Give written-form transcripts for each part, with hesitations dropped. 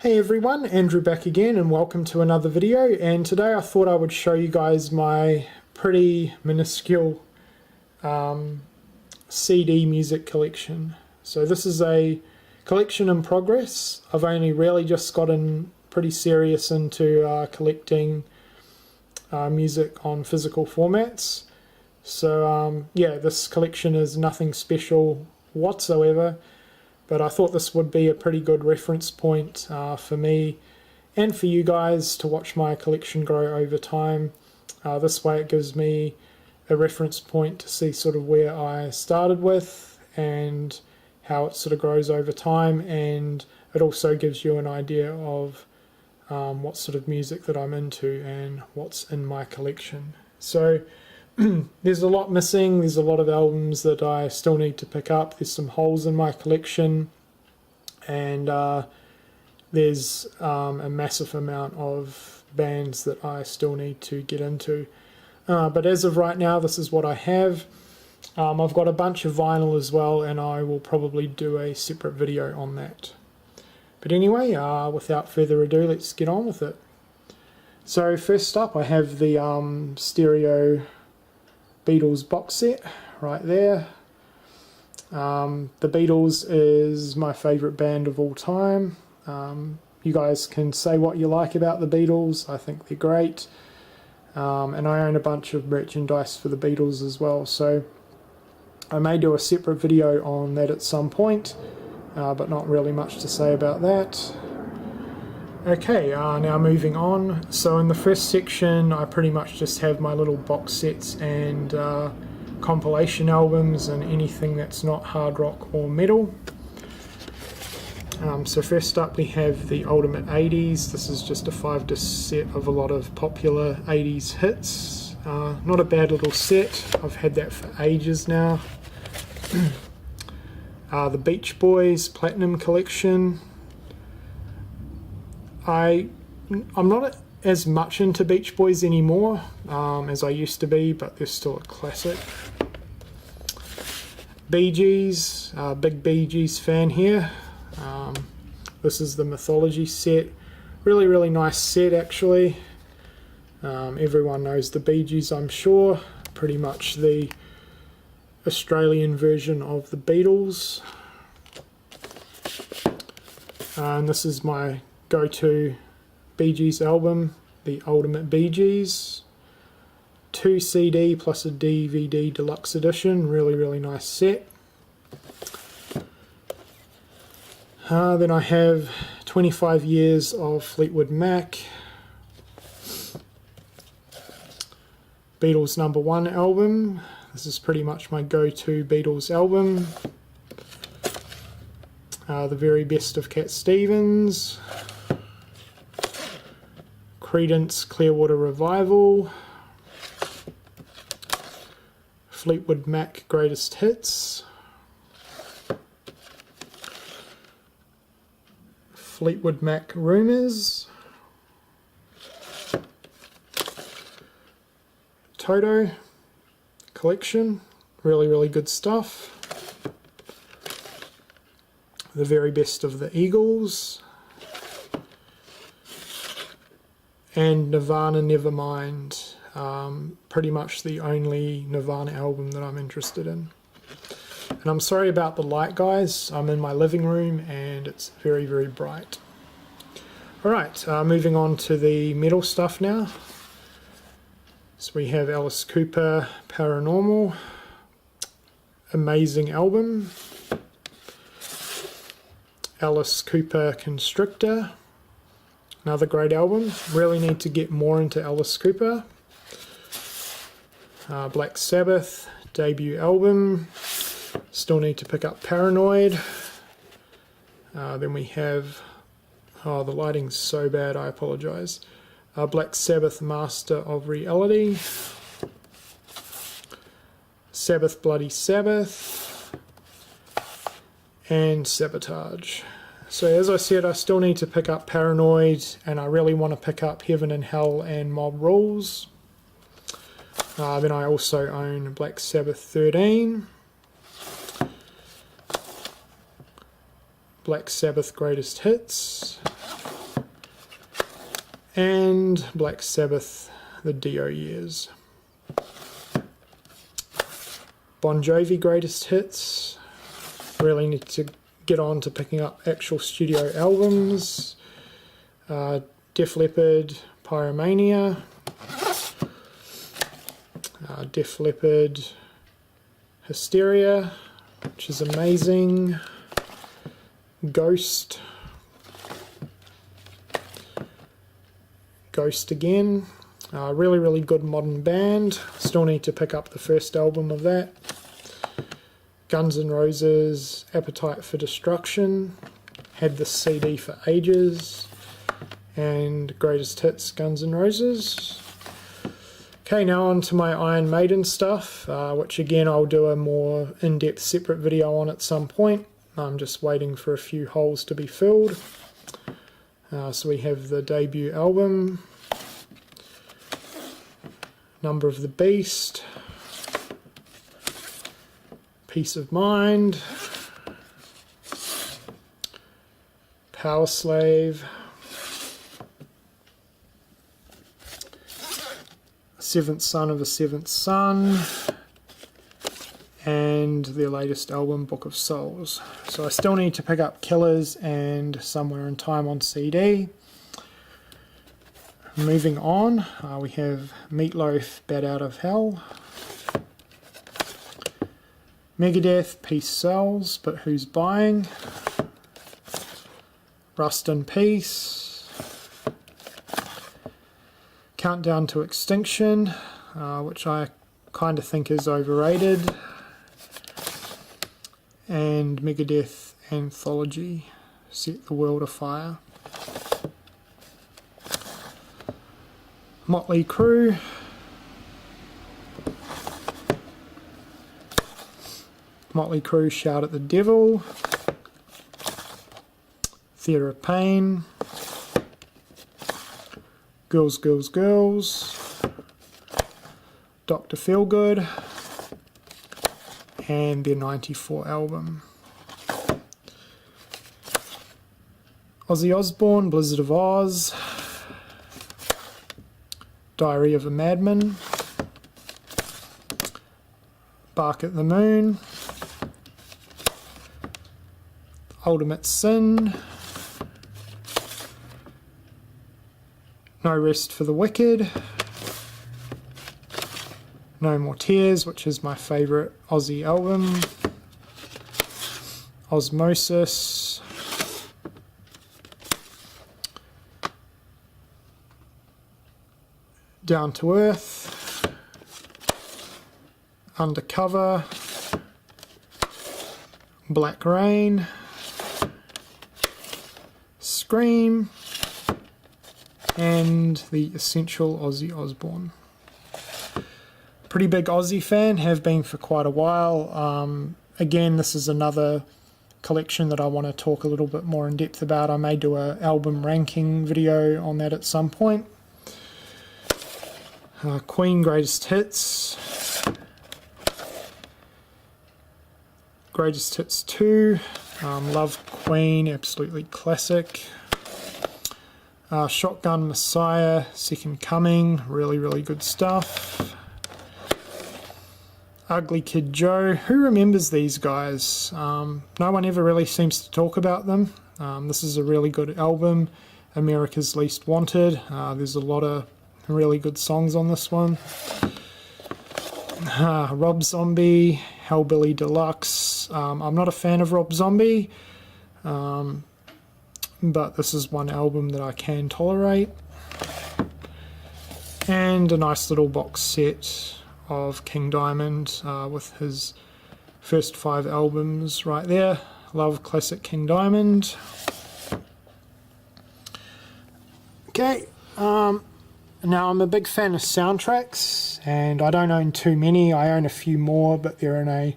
Hey everyone, Andrew back again and welcome to another video, and today I thought I would show you guys my pretty minuscule CD music collection. So this is a collection in progress. I've only really just gotten pretty serious into collecting music on physical formats. So yeah, this collection is nothing special whatsoever. But I thought this would be a pretty good reference point for me and for you guys to watch my collection grow over time. This way it gives me a reference point to see sort of where I started with and how it sort of grows over time, and it also gives you an idea of what sort of music that I'm into and what's in my collection. So there's a lot missing, there's a lot of albums that I still need to pick up, there's some holes in my collection, and there's a massive amount of bands that I still need to get into. But as of right now, this is what I have. I've got a bunch of vinyl as well, and I will probably do a separate video on that. But anyway, without further ado, let's get on with it. So first up, I have the stereo Beatles box set right there. The Beatles is my favourite band of all time. You guys can say what you like about the Beatles. I think they're great. And I own a bunch of merchandise for the Beatles as well, so I may do a separate video on that at some point, but not really much to say about that. Okay, now moving on. So in the first section I pretty much just have my little box sets and compilation albums and anything that's not hard rock or metal. So first up we have the Ultimate 80s. This is just a 5-disc set of a lot of popular 80s hits. Not a bad little set, I've had that for ages now. The Beach Boys Platinum Collection. I'm not as much into Beach Boys anymore as I used to be, but they're still a classic. Bee Gees, big Bee Gees fan here. This is the Mythology set. Really nice set actually. Everyone knows the Bee Gees, I'm sure. Pretty much the Australian version of the Beatles. And this is my go-to Bee Gees album, the Ultimate Bee Gees. 2 CD plus a DVD deluxe edition, really nice set. Then I have 25 years of Fleetwood Mac. Beatles #1 album. This is pretty much my go-to Beatles album. The Very Best of Cat Stevens. Creedence Clearwater Revival. Fleetwood Mac Greatest Hits. Fleetwood Mac Rumours. Toto Collection, really good stuff. The Very Best of the Eagles. And Nirvana Nevermind, pretty much the only Nirvana album that I'm interested in. And I'm sorry about the light, guys. I'm in my living room and it's very bright. Alright, moving on to the metal stuff now. So we have Alice Cooper Paranormal, amazing album. Alice Cooper Constrictor, another great album. Really need to get more into Alice Cooper. Black Sabbath debut album. Still need to pick up Paranoid. Then we have, oh, the lighting's so bad, I apologize. Black Sabbath Master of Reality. Sabbath Bloody Sabbath. And Sabotage. So as I said, I still need to pick up Paranoid, and I really want to pick up Heaven and Hell and Mob Rules. Then I also own Black Sabbath 13. Black Sabbath Greatest Hits. and Black Sabbath, the Dio years. Bon Jovi greatest hits. Really need to get on to picking up actual studio albums. Def Leppard, Pyromania. Def Leppard, Hysteria, which is amazing. Ghost again. Really good modern band. Still need to pick up the first album of that. Guns N' Roses, Appetite for Destruction. Had this CD for ages. And Greatest Hits, Guns N' Roses. Okay, now on to my Iron Maiden stuff, which again I'll do a more in-depth separate video on at some point. I'm just waiting for a few holes to be filled. So we have the debut album, Number of the Beast, Peace of Mind, Power Slave, Seventh Son of a Seventh Son, and their latest album, Book of Souls. So I still need to pick up Killers and Somewhere in Time on CD. Moving on, we have Meatloaf, Bat Out of Hell, Megadeth, Peace Sells, But Who's Buying, Rust in Peace, Countdown to Extinction, which I kind of think is overrated, and Megadeth Anthology, Set the World Afire. Motley Crue, Shout at the Devil, Theatre of Pain, Girls, Girls, Girls, Dr. Feelgood, and their 94 album. Ozzy Osbourne, Blizzard of Oz, Diary of a Madman, Bark at the Moon, Ultimate Sin, No Rest for the Wicked, No More Tears, which is my favourite Ozzy album, Osmosis, Down to Earth, Undercover, Black Rain, Scream, and the Essential Ozzy Osbourne. Pretty big Ozzy fan, have been for quite a while. Again, this is another collection that I want to talk a little bit more in depth about. I may do an album ranking video on that at some point. Queen Greatest Hits, Greatest Hits 2, love Queen, absolutely classic. Shotgun Messiah, Second Coming, really good stuff. Ugly Kid Joe, who remembers these guys? No one ever really seems to talk about them. This is a really good album, America's Least Wanted. There's a lot of really good songs on this one. Rob Zombie, Hellbilly Deluxe. I'm not a fan of Rob Zombie, but this is one album that I can tolerate. And a nice little box set of King Diamond with his first 5 albums right there. Love classic King Diamond. Okay, now I'm a big fan of soundtracks, and I don't own too many. I own a few more, but they're in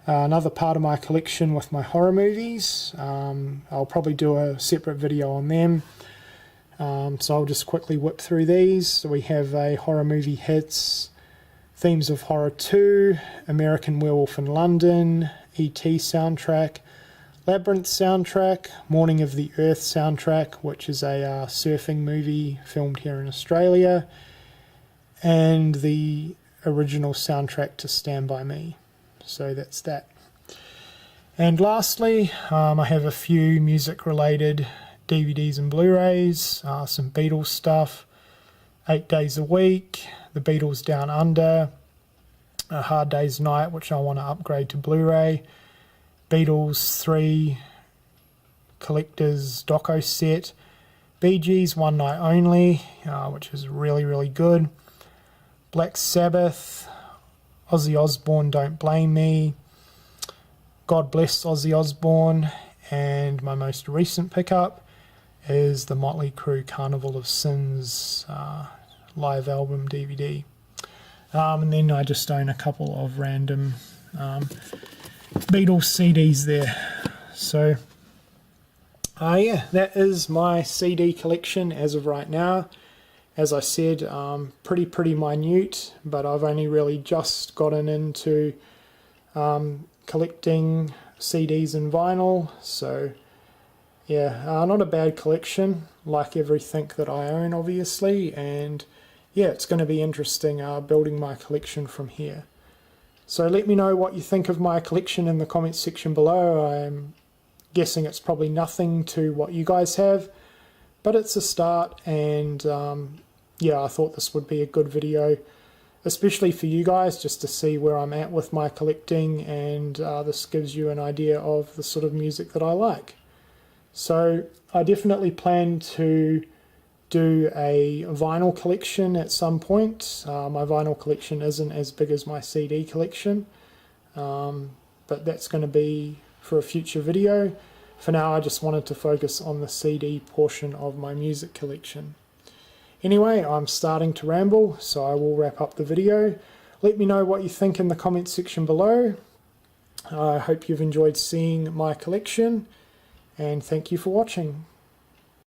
another part of my collection with my horror movies. I'll probably do a separate video on them. So I'll just quickly whip through these. So we have a Horror Movie Hits, Themes of Horror 2, American Werewolf in London, E.T. soundtrack, Labyrinth soundtrack, Morning of the Earth soundtrack, which is a surfing movie filmed here in Australia, and the original soundtrack to Stand By Me. So that's that. And lastly, I have a few music-related DVDs and Blu-rays, some Beatles stuff, 8 Days a Week, The Beatles Down Under, A Hard Day's Night, which I want to upgrade to Blu-ray, Beatles 3 Collector's Doco Set, Bee Gees One Night Only, which is really, really good, Black Sabbath, Ozzy Osbourne Don't Blame Me, God Bless Ozzy Osbourne, and my most recent pickup is the Motley Crue Carnival of Sins live album DVD. And then I just own a couple of random Beatles CDs there. So yeah, that is my CD collection as of right now. As I said, pretty minute, but I've only really just gotten into collecting CDs and vinyl. So yeah, not a bad collection, like everything that I own, obviously, and yeah, it's going to be interesting building my collection from here. So let me know what you think of my collection in the comments section below. I'm guessing it's probably nothing to what you guys have, but it's a start, and yeah, I thought this would be a good video, especially for you guys, just to see where I'm at with my collecting, and this gives you an idea of the sort of music that I like. So I definitely plan to do a vinyl collection at some point. My vinyl collection isn't as big as my CD collection, but that's going to be for a future video. For now, I just wanted to focus on the CD portion of my music collection. Anyway, I'm starting to ramble, so I will wrap up the video. Let me know what you think in the comments section below. I hope you've enjoyed seeing my collection, and thank you for watching.